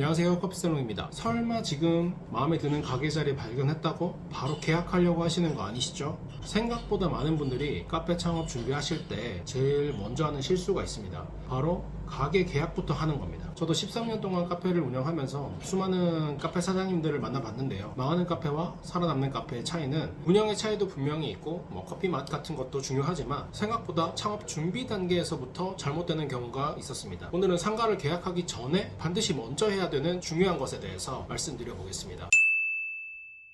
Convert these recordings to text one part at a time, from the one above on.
안녕하세요, 커피살롱입니다. 설마 지금 마음에 드는 가게 자리 발견했다고 바로 계약하려고 하시는 거 아니시죠? 생각보다 많은 분들이 카페 창업 준비하실 때 제일 먼저 하는 실수가 있습니다. 바로 가게 계약부터 하는 겁니다. 저도 13년 동안 카페를 운영하면서 수많은 카페 사장님들을 만나봤는데요. 망하는 카페와 살아남는 카페의 차이는 운영의 차이도 분명히 있고 커피 맛 같은 것도 중요하지만 생각보다 창업 준비 단계에서부터 잘못되는 경우가 있었습니다. 오늘은 상가를 계약하기 전에 반드시 먼저 해야 되는 중요한 것에 대해서 말씀드려 보겠습니다.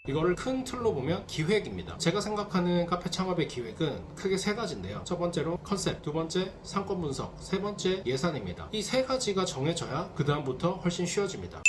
이거를 큰 틀로 보면 기획입니다. 제가 생각하는 카페 창업의 기획은 크게 세 가지인데요. 첫 번째로 컨셉, 두 번째 상권 분석, 세 번째 예산입니다. 이 세 가지가 정해져야 그 다음부터 훨씬 쉬워집니다.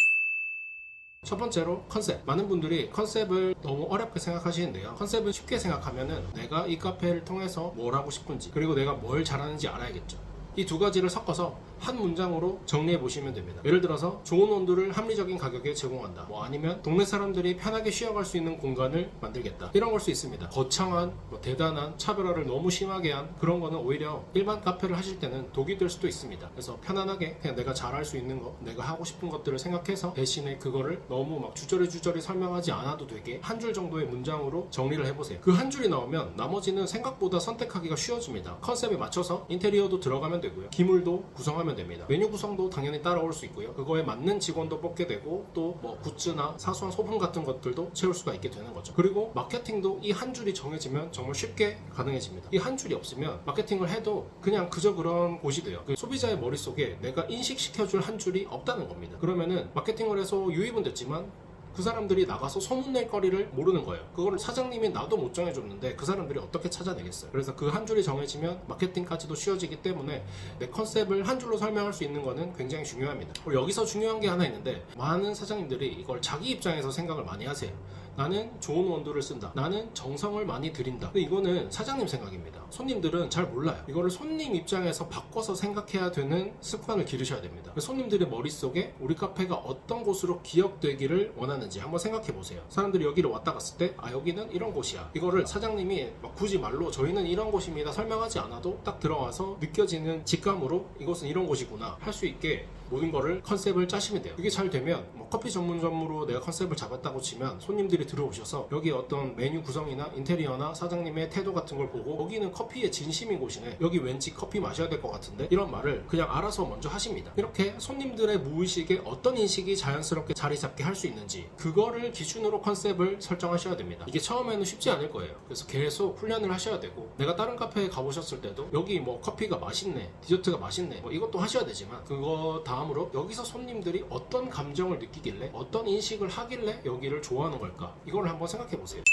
첫 번째로 컨셉. 많은 분들이 컨셉을 너무 어렵게 생각하시는데요. 컨셉은 쉽게 생각하면은 내가 이 카페를 통해서 뭘 하고 싶은지, 그리고 내가 뭘 잘하는지 알아야겠죠. 이 두 가지를 섞어서 한 문장으로 정리해 보시면 됩니다. 예를 들어서 좋은 온도를 합리적인 가격에 제공한다, 아니면 동네 사람들이 편하게 쉬어갈 수 있는 공간을 만들겠다, 이런 걸 수 있습니다. 거창한 대단한 차별화를 너무 심하게 한 그런 거는 오히려 일반 카페를 하실 때는 독이 될 수도 있습니다. 그래서 편안하게 그냥 내가 잘할 수 있는 거, 내가 하고 싶은 것들을 생각해서 대신에 그거를 너무 주저리 설명하지 않아도 되게 한 줄 정도의 문장으로 정리를 해보세요. 그 한 줄이 나오면 나머지는 생각보다 선택하기가 쉬워집니다. 컨셉에 맞춰서 인테리어도 들어가면 되고요, 기물도 구성하면 됩니다. 메뉴 구성도 당연히 따라올 수 있고요, 그거에 맞는 직원도 뽑게 되고, 또 굿즈나 사소한 소품 같은 것들도 채울 수가 있게 되는 거죠. 그리고 마케팅도 이 한 줄이 정해지면 정말 쉽게 가능해집니다. 이 한 줄이 없으면 마케팅을 해도 그냥 그저 그런 곳이 돼요. 소비자의 머릿속에 내가 인식시켜줄 한 줄이 없다는 겁니다. 그러면은 마케팅을 해서 유입은 됐지만 그 사람들이 나가서 소문낼 거리를 모르는 거예요. 그거를 사장님이 나도 못 정해줬는데 그 사람들이 어떻게 찾아내겠어요. 그래서 그 한 줄이 정해지면 마케팅까지도 쉬워지기 때문에 내 컨셉을 한 줄로 설명할 수 있는 거는 굉장히 중요합니다. 그리고 여기서 중요한 게 하나 있는데, 많은 사장님들이 이걸 자기 입장에서 생각을 많이 하세요. 나는 좋은 원두를 쓴다, 나는 정성을 많이 들인다. 근데 이거는 사장님 생각입니다. 손님들은 잘 몰라요. 이거를 손님 입장에서 바꿔서 생각해야 되는 습관을 기르셔야 됩니다. 손님들의 머릿속에 우리 카페가 어떤 곳으로 기억되기를 원하는지 한번 생각해 보세요. 사람들이 여기를 왔다 갔을 때 여기는 이런 곳이야, 이거를 사장님이 굳이 말로 저희는 이런 곳입니다 설명하지 않아도 딱 들어와서 느껴지는 직감으로 이곳은 이런 곳이구나 할 수 있게 모든 거를 컨셉을 짜시면 돼요. 이게 잘 되면 커피 전문점으로 내가 컨셉을 잡았다고 치면 손님들이 들어오셔서 여기 어떤 메뉴 구성이나 인테리어나 사장님의 태도 같은 걸 보고 여기는 커피의 진심인 곳이네, 여기 왠지 커피 마셔야 될 것 같은데, 이런 말을 그냥 알아서 먼저 하십니다. 이렇게 손님들의 무의식에 어떤 인식이 자연스럽게 자리 잡게 할 수 있는지, 그거를 기준으로 컨셉을 설정하셔야 됩니다. 이게 처음에는 쉽지 않을 거예요. 그래서 계속 훈련을 하셔야 되고, 내가 다른 카페에 가보셨을 때도 여기 커피가 맛있네, 디저트가 맛있네, 이것도 하셔야 되지만, 그거 다음으로 여기서 손님들이 어떤 감정을 느끼길래, 어떤 인식을 하길래 여기를 좋아하는 걸까, 이걸 한번 생각해 보세요.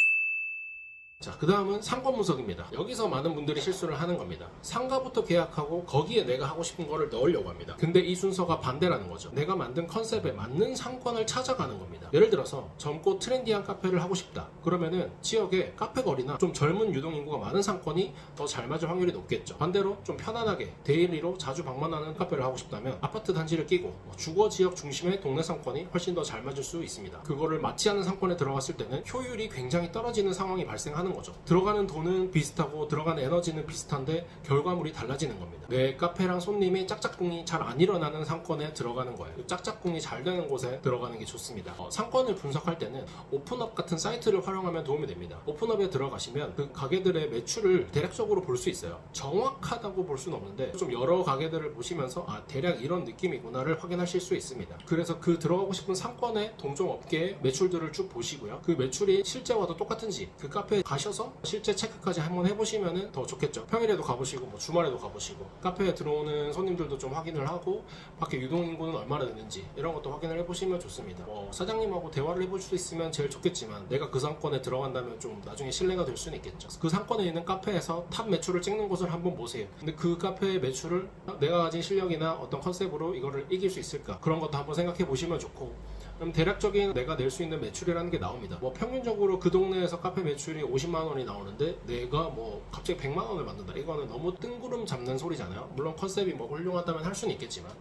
자, 그 다음은 상권 분석입니다. 여기서 많은 분들이 실수를 하는 겁니다. 상가부터 계약하고 거기에 내가 하고 싶은 거를 넣으려고 합니다. 근데 이 순서가 반대라는 거죠. 내가 만든 컨셉에 맞는 상권을 찾아가는 겁니다. 예를 들어서 젊고 트렌디한 카페를 하고 싶다, 그러면은 지역에 카페 거리나 좀 젊은 유동인구가 많은 상권이 더 잘 맞을 확률이 높겠죠. 반대로 좀 편안하게 데일리로 자주 방문하는 카페를 하고 싶다면 아파트 단지를 끼고 주거 지역 중심의 동네 상권이 훨씬 더 잘 맞을 수 있습니다. 그거를 맞지 않는 상권에 들어갔을 때는 효율이 굉장히 떨어지는 상황이 발생하는 거죠. 들어가는 돈은 비슷하고 들어가는 에너지는 비슷한데 결과물이 달라지는 겁니다. 내 카페랑 손님이 짝짝꿍이 잘 안 일어나는 상권에 들어가는 거예요. 짝짝꿍이 잘 되는 곳에 들어가는 게 좋습니다. 상권을 분석할 때는 오픈업 같은 사이트를 활용하면 도움이 됩니다. 오픈업에 들어가시면 그 가게들의 매출을 대략적으로 볼 수 있어요. 정확하다고 볼 수는 없는데 좀 여러 가게들을 보시면서 대략 이런 느낌이구나를 확인하실 수 있습니다. 그래서 그 들어가고 싶은 상권의 동종 업계의 매출들을 쭉 보시고요, 그 매출이 실제와도 똑같은지 그 카페에 가셔서 실제 체크까지 한번 해보시면 더 좋겠죠. 평일에도 가보시고 주말에도 가보시고, 카페에 들어오는 손님들도 좀 확인을 하고 밖에 유동인구는 얼마나 되는지 이런 것도 확인을 해보시면 좋습니다. 사장님하고 대화를 해볼 수 있으면 제일 좋겠지만, 내가 그 상권에 들어간다면 좀 나중에 신뢰가 될 수는 있겠죠. 그 상권에 있는 카페에서 탑 매출을 찍는 곳을 한번 보세요. 근데 그 카페의 매출을 내가 가진 실력이나 어떤 컨셉으로 이거를 이길 수 있을까, 그런 것도 한번 생각해 보시면 좋고, 그럼 대략적인 내가 낼 수 있는 매출이라는 게 나옵니다. 평균적으로 그 동네에서 카페 매출이 50만 원이 나오는데 내가 갑자기 100만 원을 만든다, 이거는 너무 뜬구름 잡는 소리잖아요. 물론 컨셉이 훌륭하다면 할 수는 있겠지만,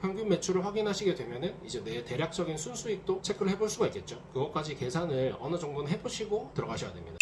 평균 매출을 확인하시게 되면은 이제 내 대략적인 순수익도 체크를 해볼 수가 있겠죠. 그것까지 계산을 어느 정도는 해보시고 들어가셔야 됩니다.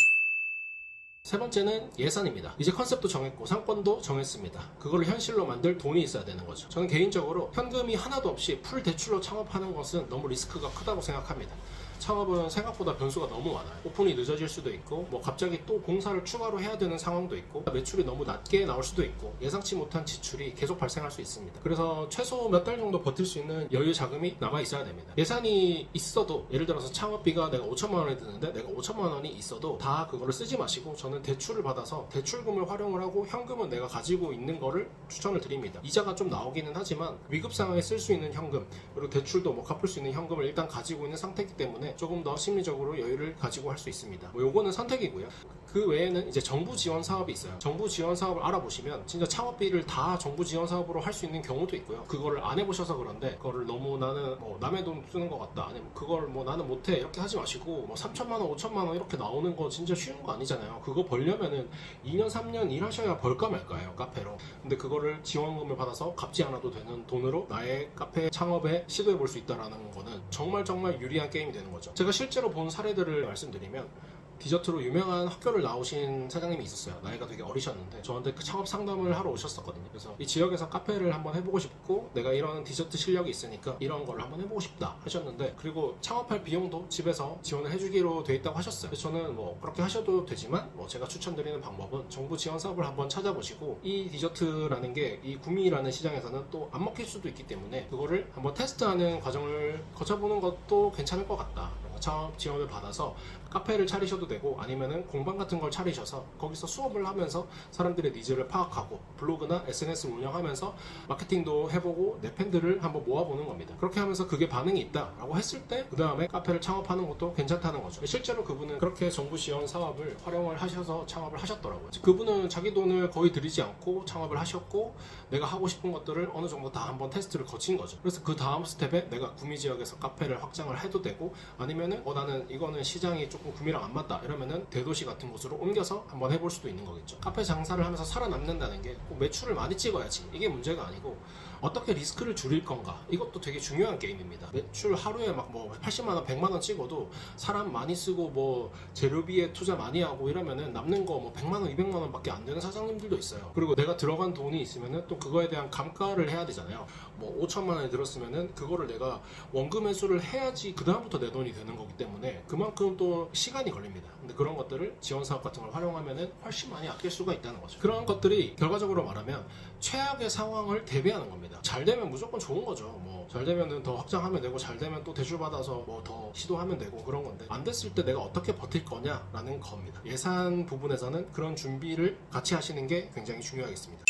세 번째는 예산입니다. 이제 컨셉도 정했고 상권도 정했습니다. 그걸 현실로 만들 돈이 있어야 되는 거죠. 저는 개인적으로 현금이 하나도 없이 풀 대출로 창업하는 것은 너무 리스크가 크다고 생각합니다. 창업은 생각보다 변수가 너무 많아요. 오픈이 늦어질 수도 있고 뭐 갑자기 또 공사를 추가로 해야 되는 상황도 있고 매출이 너무 낮게 나올 수도 있고 예상치 못한 지출이 계속 발생할 수 있습니다. 그래서 최소 몇 달 정도 버틸 수 있는 여유 자금이 남아 있어야 됩니다. 예산이 있어도 예를 들어서 창업비가 내가 5천만 원이 드는데 내가 5천만 원이 있어도 다 그거를 쓰지 마시고 저는 대출을 받아서 대출금을 활용을 하고 현금은 내가 가지고 있는 거를 추천을 드립니다. 이자가 좀 나오기는 하지만 위급 상황에 쓸 수 있는 현금 그리고 대출도 뭐 갚을 수 있는 현금을 일단 가지고 있는 상태이기 때문에 조금 더 심리적으로 여유를 가지고 할 수 있습니다. 뭐 요거는 선택이고요. 그 외에는 이제 정부 지원 사업이 있어요. 정부 지원 사업을 알아보시면 진짜 창업비를 다 정부 지원 사업으로 할 수 있는 경우도 있고요. 그거를 안 해보셔서 그런데 그거를 너무 나는 뭐 남의 돈 쓰는 것 같다 아니면 그걸 뭐 나는 못해 이렇게 하지 마시고 뭐 3천만 원 5천만 원 이렇게 나오는 거 진짜 쉬운 거 아니잖아요. 그거 벌려면은 2년 3년 일하셔야 벌까 말까요, 카페로. 근데 그거를 지원금을 받아서 갚지 않아도 되는 돈으로 나의 카페 창업에 시도해 볼 수 있다라는 거는 정말 유리한 게임이 되는 거죠. 제가 실제로 본 사례들을 말씀드리면 디저트로 유명한 학교를 나오신 사장님이 있었어요. 나이가 되게 어리셨는데 저한테 그 창업 상담을 하러 오셨었거든요. 그래서 이 지역에서 카페를 한번 해보고 싶고 내가 이런 디저트 실력이 있으니까 이런 걸 한번 해보고 싶다 하셨는데 그리고 창업할 비용도 집에서 지원을 해주기로 돼 있다고 하셨어요. 그래서 저는 뭐 그렇게 하셔도 되지만 뭐 제가 추천드리는 방법은 정부 지원 사업을 한번 찾아보시고 이 디저트라는 게 이 구미라는 시장에서는 또 안 먹힐 수도 있기 때문에 그거를 한번 테스트하는 과정을 거쳐보는 것도 괜찮을 것 같다. 창업 지원을 받아서 카페를 차리셔도 되고 아니면은 공방 같은 걸 차리셔서 거기서 수업을 하면서 사람들의 니즈를 파악하고 블로그나 SNS 운영하면서 마케팅도 해보고 내 팬들을 한번 모아보는 겁니다. 그렇게 하면서 그게 반응이 있다라고 했을 때 그 다음에 카페를 창업하는 것도 괜찮다는 거죠. 실제로 그분은 그렇게 정부 지원 사업을 활용을 하셔서 창업을 하셨더라고요. 그분은 자기 돈을 거의 들이지 않고 창업을 하셨고 내가 하고 싶은 것들을 어느 정도 다 한번 테스트를 거친 거죠. 그래서 그 다음 스텝에 내가 구미 지역에서 카페를 확장을 해도 되고 아니면 나는 이거는 시장이 조금 구미랑 안 맞다 이러면은 대도시 같은 곳으로 옮겨서 한번 해볼 수도 있는 거겠죠. 카페 장사를 하면서 살아남는다는 게 꼭 매출을 많이 찍어야지 이게 문제가 아니고 어떻게 리스크를 줄일 건가 이것도 되게 중요한 게임입니다. 매출 하루에 막 뭐 80만원 100만원 찍어도 사람 많이 쓰고 뭐 재료비에 투자 많이 하고 이러면은 남는 거 뭐 100만원 200만원 밖에 안 되는 사장님들도 있어요. 그리고 내가 들어간 돈이 있으면은 또 그거에 대한 감가를 해야 되잖아요. 뭐 5천만 원이 들었으면은 그거를 내가 원금 회수를 해야지 그 다음부터 내 돈이 되는 거기 때문에 그만큼 또 시간이 걸립니다. 근데 그런 것들을 지원 사업 같은 걸 활용하면은 훨씬 많이 아낄 수가 있다는 거죠. 그런 것들이 결과적으로 말하면 최악의 상황을 대비하는 겁니다. 잘 되면 무조건 좋은 거죠. 뭐 잘 되면은 더 확장하면 되고 잘 되면 또 대출 받아서 뭐 더 시도하면 되고 그런 건데 안 됐을 때 내가 어떻게 버틸 거냐라는 겁니다. 예산 부분에서는 그런 준비를 같이 하시는 게 굉장히 중요하겠습니다.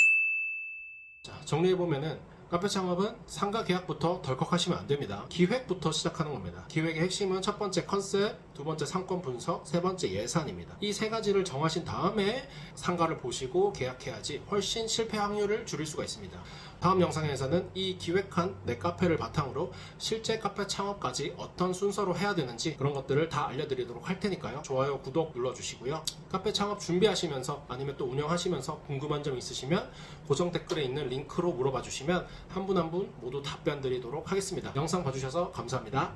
자, 정리해보면은 카페 창업은 상가 계약부터 덜컥 하시면 안 됩니다. 기획부터 시작하는 겁니다. 기획의 핵심은 첫 번째 컨셉, 두 번째 상권 분석, 세 번째 예산입니다. 이 세 가지를 정하신 다음에 상가를 보시고 계약해야지 훨씬 실패 확률을 줄일 수가 있습니다. 다음 영상에서는 이 기획한 내 카페를 바탕으로 실제 카페 창업까지 어떤 순서로 해야 되는지 그런 것들을 다 알려드리도록 할 테니까요. 좋아요, 구독 눌러주시고요. 카페 창업 준비하시면서 아니면 또 운영하시면서 궁금한 점 있으시면 고정 댓글에 있는 링크로 물어봐 주시면 한 분 한 분 모두 답변 드리도록 하겠습니다. 영상 봐주셔서 감사합니다.